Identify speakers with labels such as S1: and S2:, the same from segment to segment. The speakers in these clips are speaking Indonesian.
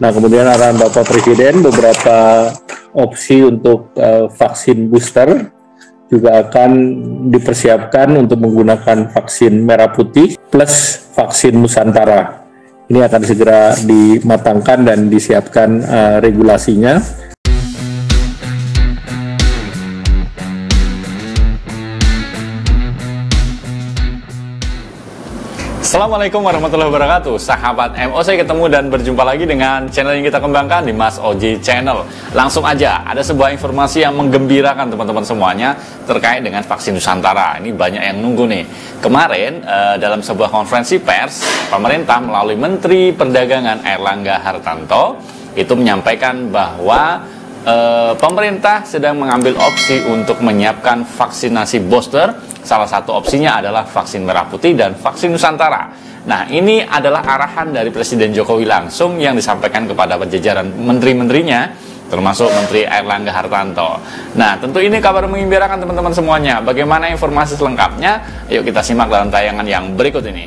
S1: Nah, kemudian arahan Bapak Presiden, beberapa opsi untuk vaksin booster juga akan dipersiapkan untuk menggunakan vaksin merah putih plus vaksin Nusantara. Ini akan segera dimatangkan dan disiapkan regulasinya.
S2: Assalamualaikum warahmatullahi wabarakatuh. Sahabat MOC, ketemu dan berjumpa lagi dengan channel yang kita kembangkan di Mas Oji Channel. Langsung aja, ada sebuah informasi yang menggembirakan teman-teman semuanya terkait dengan vaksin Nusantara. Ini banyak yang nunggu nih. Kemarin dalam sebuah konferensi pers, pemerintah melalui Menteri Perdagangan Airlangga Hartarto itu menyampaikan bahwa pemerintah sedang mengambil opsi untuk menyiapkan vaksinasi booster. Salah satu opsinya adalah vaksin merah putih dan vaksin Nusantara. Nah, ini adalah arahan dari Presiden Jokowi langsung yang disampaikan kepada jajaran menteri-menterinya, termasuk Menteri Airlangga Hartarto. Nah, tentu ini kabar menggembirakan teman-teman semuanya. Bagaimana informasi selengkapnya? Yuk kita simak dalam tayangan yang berikut ini.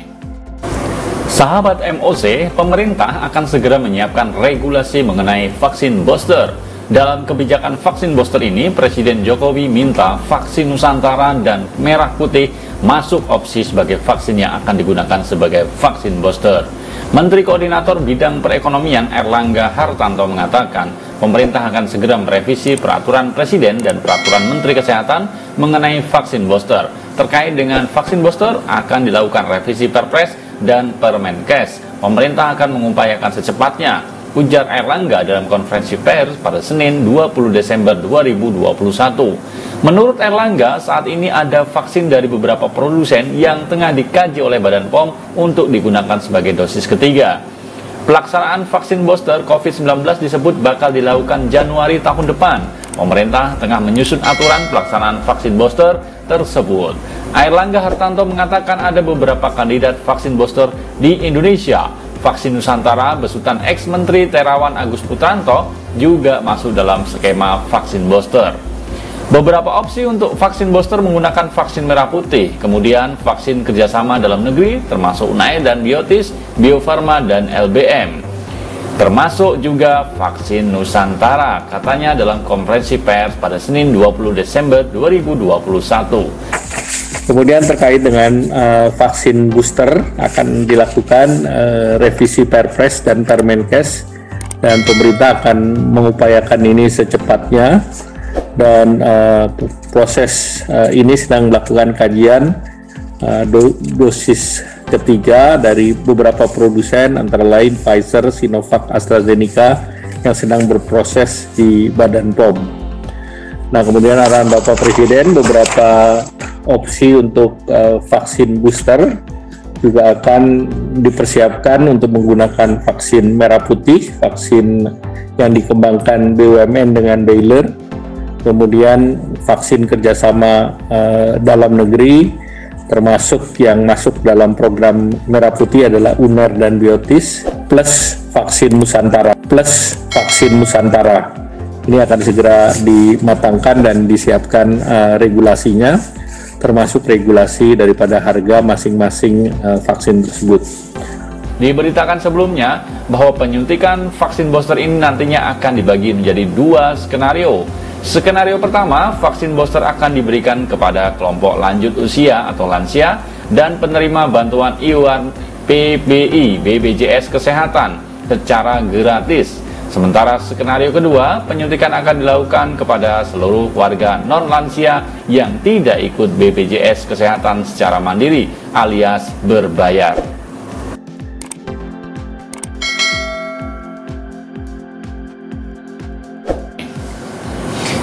S2: Sahabat MOC, pemerintah akan segera menyiapkan regulasi mengenai vaksin booster. Dalam kebijakan vaksin booster ini, Presiden Jokowi minta vaksin Nusantara dan merah putih masuk opsi sebagai vaksin yang akan digunakan sebagai vaksin booster. Menteri Koordinator Bidang Perekonomian Airlangga Hartarto mengatakan, pemerintah akan segera merevisi peraturan Presiden dan peraturan Menteri Kesehatan mengenai vaksin booster. Terkait dengan vaksin booster, akan dilakukan revisi Perpres dan Permenkes. Pemerintah akan mengupayakan secepatnya, ujar Airlangga dalam konferensi pers pada Senin 20 Desember 2021. Menurut Airlangga, saat ini ada vaksin dari beberapa produsen yang tengah dikaji oleh Badan POM untuk digunakan sebagai dosis ketiga. Pelaksanaan vaksin booster COVID-19 disebut bakal dilakukan Januari tahun depan. Pemerintah tengah menyusun aturan pelaksanaan vaksin booster tersebut. Airlangga Hartarto mengatakan ada beberapa kandidat vaksin booster di Indonesia. Vaksin Nusantara besutan ex-menteri Terawan Agus Putranto juga masuk dalam skema vaksin booster. Beberapa opsi untuk vaksin booster menggunakan vaksin merah putih, kemudian vaksin kerjasama dalam negeri termasuk UNAID dan Biotis, Bio Farma dan LBM. Termasuk juga vaksin Nusantara, katanya dalam konferensi pers pada Senin 20 Desember 2021.
S1: Kemudian terkait dengan vaksin booster akan dilakukan revisi Perpres dan Permenkes, dan pemerintah akan mengupayakan ini secepatnya, dan proses ini sedang melakukan kajian dosis ketiga dari beberapa produsen antara lain Pfizer, Sinovac, AstraZeneca yang sedang berproses di Badan POM. Nah, kemudian arahan Bapak Presiden, beberapa opsi untuk vaksin booster juga akan dipersiapkan untuk menggunakan vaksin merah putih, vaksin yang dikembangkan BUMN dengan Baylor, kemudian vaksin kerjasama dalam negeri, termasuk yang masuk dalam program merah putih adalah UNER dan Biotis, plus vaksin Nusantara, Ini akan segera dimatangkan dan disiapkan regulasinya, termasuk regulasi daripada harga masing-masing vaksin tersebut.
S2: Diberitakan sebelumnya bahwa penyuntikan vaksin booster ini nantinya akan dibagi menjadi dua skenario. Skenario pertama, vaksin booster akan diberikan kepada kelompok lanjut usia atau lansia dan penerima bantuan iuran PBI BPJS Kesehatan secara gratis. Sementara skenario kedua, penyuntikan akan dilakukan kepada seluruh warga non-lansia yang tidak ikut BPJS Kesehatan secara mandiri alias berbayar.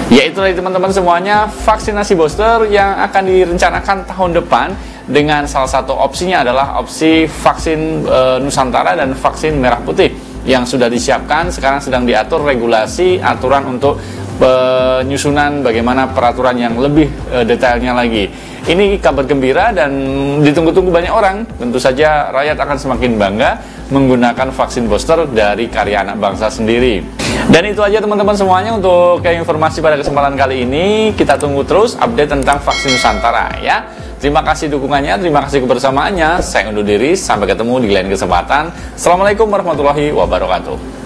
S2: Yaitu tadi teman-teman semuanya, vaksinasi booster yang akan direncanakan tahun depan, dengan salah satu opsinya adalah opsi vaksin Nusantara dan vaksin merah putih yang sudah disiapkan. Sekarang sedang diatur regulasi aturan untuk penyusunan bagaimana peraturan yang lebih detailnya lagi. Ini kabar gembira dan ditunggu-tunggu banyak orang. Tentu saja rakyat akan semakin bangga menggunakan vaksin booster dari karya anak bangsa sendiri. Dan itu aja teman-teman semuanya untuk informasi pada kesempatan kali ini. Kita tunggu terus update tentang vaksin Nusantara ya. Terima kasih dukungannya, terima kasih kebersamaannya. Saya undur diri, sampai ketemu di lain kesempatan. Assalamualaikum warahmatullahi wabarakatuh.